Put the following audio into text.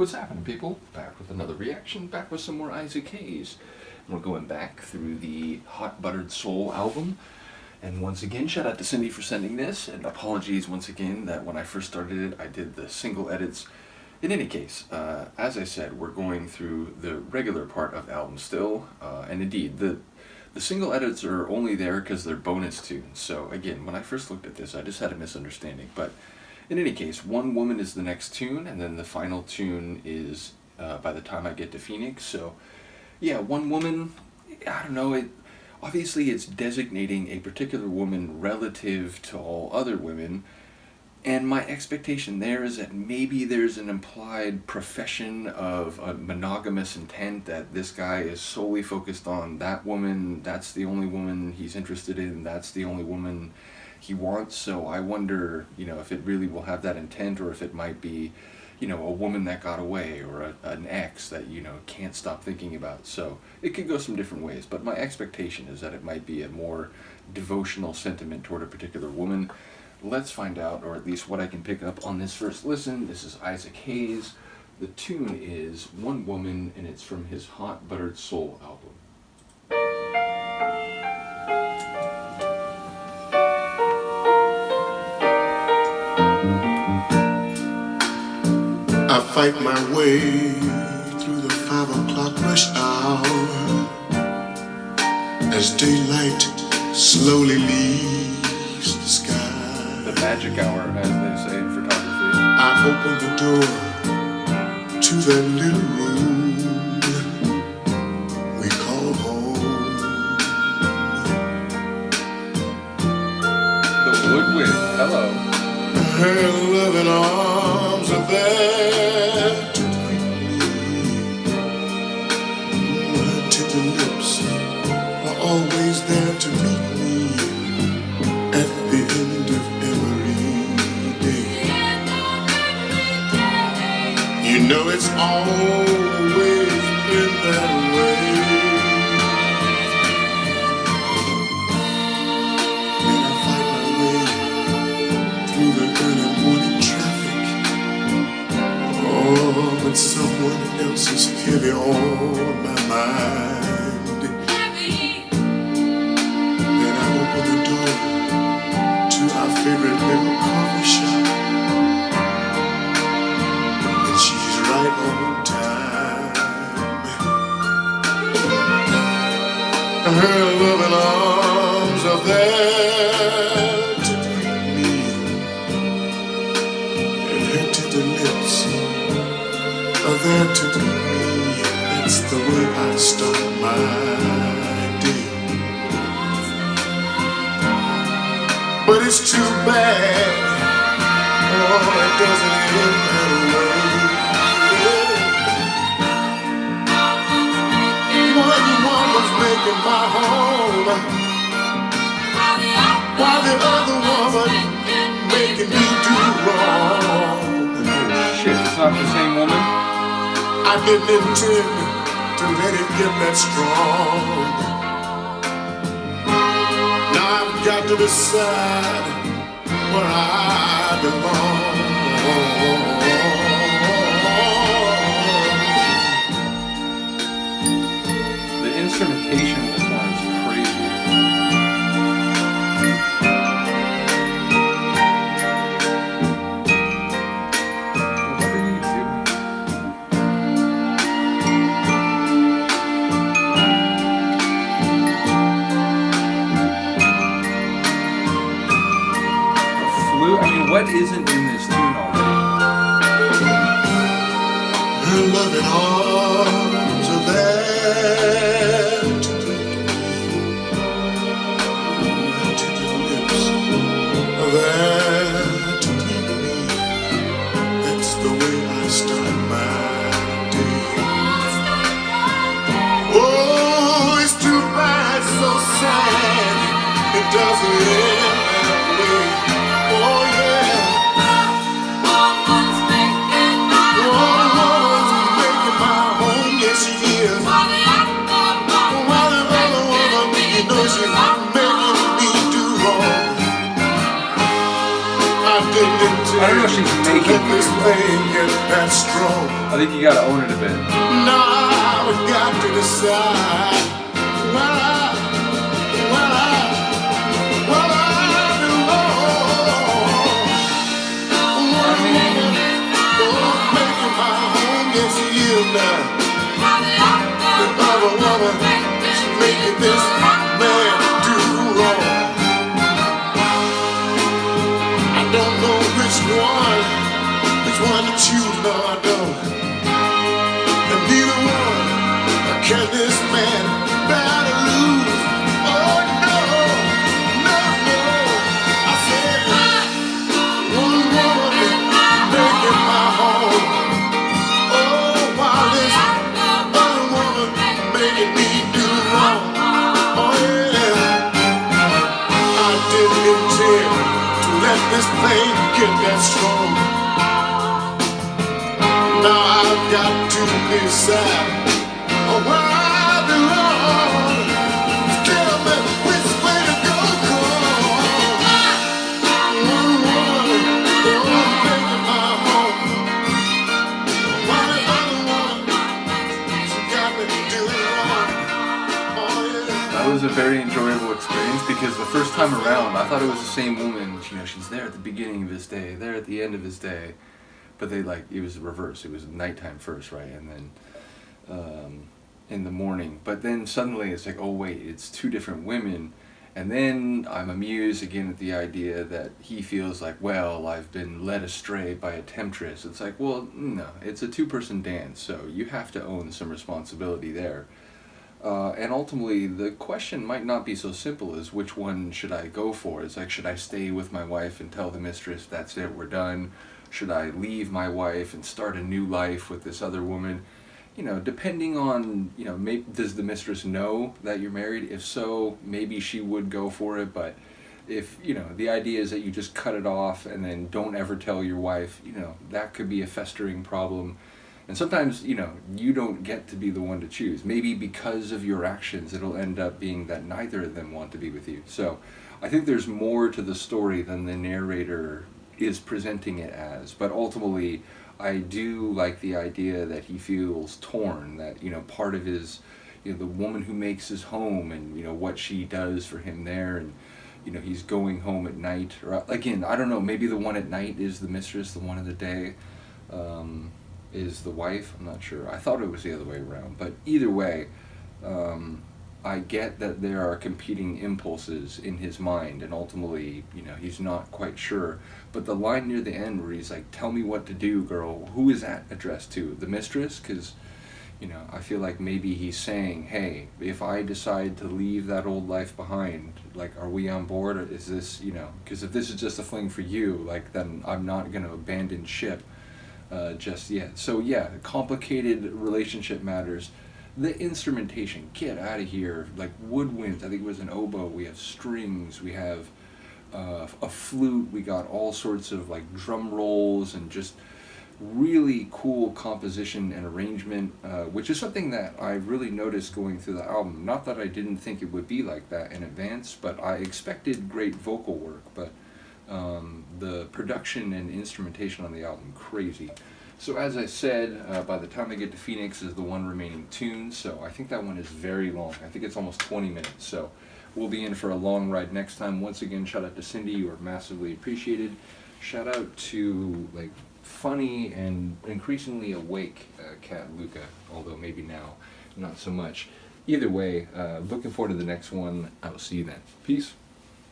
What's happening, people? Back with another reaction, back with some more Isaac Hayes. And we're going back through the Hot Buttered Soul album. And once again, shout out to Cindy for sending this, and apologies once again that when I first started it, I did the single edits. In any case, as I said, we're going through the regular part of the album still, and indeed, the single edits are only there because they're bonus tunes. So again, when I first looked at this, I just had a misunderstanding. But in any case, One Woman is the next tune, and then the final tune is by the time I get to Phoenix. So yeah, One Woman, I don't know, obviously it's designating a particular woman relative to all other women, and my expectation there is that maybe there's an implied profession of a monogamous intent, that this guy is solely focused on that woman, that's the only woman he's interested in, that's the only woman he wants. So I wonder, if it really will have that intent, or if it might be, a woman that got away, or an ex that, can't stop thinking about. So it could go some different ways, but my expectation is that it might be a more devotional sentiment toward a particular woman. Let's find out, or at least what I can pick up on this first listen. This is Isaac Hayes. The tune is One Woman, and it's from his Hot Buttered Soul album. I fight my way through the 5 o'clock rush hour as daylight slowly leaves the sky. The magic hour, as they say in photography. I open the door to that little room we call home. The woodwind, hello. Her loving arms are there to greet me. Her tender lips are always there to meet me at the end of every day. You know it's always been that way. Then I fight my way through the early morning traffic. Oh, but someone else is heavy on my mind. Then I open the door to our favorite little coffee shop, and she's right on time. Her loving arms are there to greet me, and her tender lips are there to greet me. That's the way I start my day. But it's too bad, oh, it doesn't end that way. One woman's making my home, while the other woman making me do wrong. Shit, it's not the same woman? I didn't intend to let it get that strong. Now I've got to decide where I belong. The instrumentation of this one is crazy. What are you doing? What isn't in this tune already? Her loving arms are there to greet me. Her tender lips are there to meet me. That's the way I start my day. Oh, it's too bad, so sad, it doesn't end that way. Oh yeah. One woman's making my home, yes she is. While the other woman, she's making me do wrong. I didn't intend. I don't know, she's to making let this you. thing get that strong. I think you gotta own it a bit. Now I've got to decide where I belong. Making my home, yes, you now. The other woman, she's making this man do wrong. I don't know which one to choose, no, I don't. And neither one can this man bear to lose. Oh no, no, no. I said, one woman making my home. Oh, while this other woman making me do wrong. Oh yeah, I didn't intend to let this thing get that strong. Now I've got to decide where I belong. Tell me which way to go, 'cause one woman making my home. While the other woman, she got me doing wrong. Oh yeah. That was a very enjoyable experience because the first time around, I thought it was the same woman. You know, she's there at the beginning of his day, there at the end of his day. But it was reverse. It was nighttime first, right? And then in the morning. But then suddenly it's like, oh wait, it's two different women. And then I'm amused again at the idea that he feels like, well, I've been led astray by a temptress. It's like, well, no, it's a two-person dance, so you have to own some responsibility there. And ultimately, the question might not be so simple as which one should I go for. It's like, should I stay with my wife and tell the mistress, that's it, we're done? Should I leave my wife and start a new life with this other woman? You know, depending on, you know, maybe, does the mistress know that you're married? If so, maybe she would go for it. But if, you know, the idea is that you just cut it off and then don't ever tell your wife, you know, that could be a festering problem. And sometimes, you know, you don't get to be the one to choose. Maybe because of your actions, it'll end up being that neither of them want to be with you. So I think there's more to the story than the narrator is presenting it as. But ultimately, I do like the idea that he feels torn, that, you know, part of his, you know, the woman who makes his home and, you know, what she does for him there, and, you know, he's going home at night. Or, again, I don't know, maybe the one at night is the mistress, the one of the day is the wife. I'm not sure. I thought it was the other way around. But either way, I get that there are competing impulses in his mind, and ultimately, you know, he's not quite sure. But the line near the end where he's like, tell me what to do, girl, who is that addressed to? The mistress? Because, you know, I feel like maybe he's saying, hey, if I decide to leave that old life behind, like, are we on board? Or is this, you know, because if this is just a fling for you, like, then I'm not going to abandon ship just yet. So, yeah, complicated relationship matters. The instrumentation, get out of here. Like woodwinds, I think it was an oboe, we have strings, we have a flute, we got all sorts of like drum rolls and just really cool composition and arrangement, which is something that I really noticed going through the album. Not that I didn't think it would be like that in advance, but I expected great vocal work, but the production and instrumentation on the album, crazy. So as I said, by the time I get to Phoenix is the one remaining tune, so I think that one is very long. I think it's almost 20 minutes, so we'll be in for a long ride next time. Once again, shout out to Cindy, you are massively appreciated. Shout out to like funny and increasingly awake cat Luca, although maybe now not so much. Either way, looking forward to the next one. I will see you then. Peace.